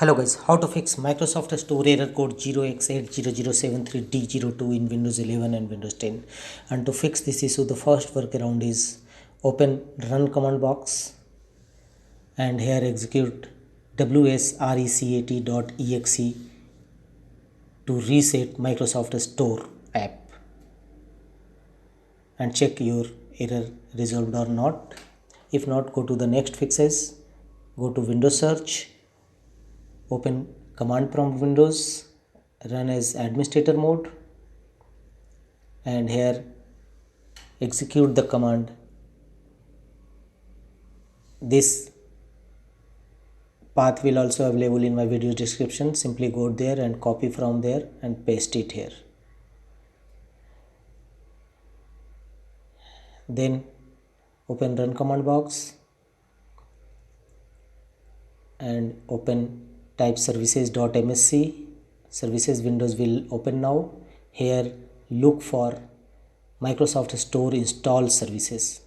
Hello guys, how to fix Microsoft Store error code 0x80073D02 in Windows 11 and Windows 10. And to fix this issue, the first workaround is open run command box and here execute wsrecat.exe to reset Microsoft Store app and check your error resolved or not. If not, go to the next fixes, go to Windows search, open command prompt Windows, run as administrator mode, and here execute the command. This path will also available in my video description. Simply go there and copy from there and paste it here. Then open run command box and type services.msc. Services windows will open now. Here look for Microsoft Store install services.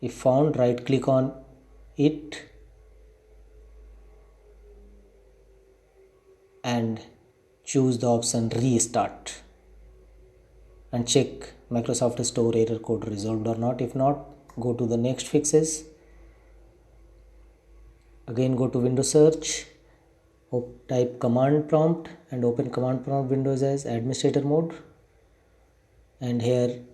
If found, right click on it and choose the option restart and check Microsoft Store error code resolved or not. If not, go to the next fixes. Again go to Windows search, type command prompt and open command prompt Windows as administrator mode, and here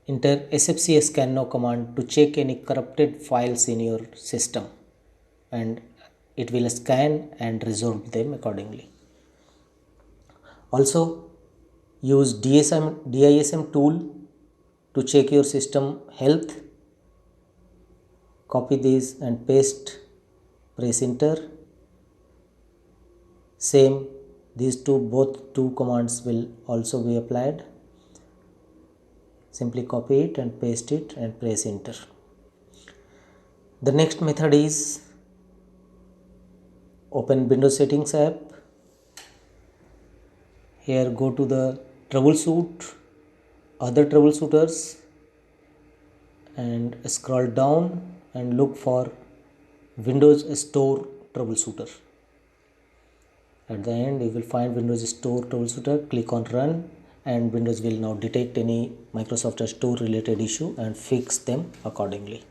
enter sfcscan now command to check any corrupted files in your system, and it will scan and resolve them accordingly. Also use DISM tool to check your system health. Copy this and paste, press enter. Same, both two commands will also be applied. Simply copy it and paste it and press enter. The next method is open Windows settings app. Here go to the troubleshoot, other troubleshooters, and scroll down and look for Windows Store troubleshooter. At the end you will find Windows Store troubleshooter. Click on run and Windows will now detect any Microsoft Store related issue and fix them accordingly.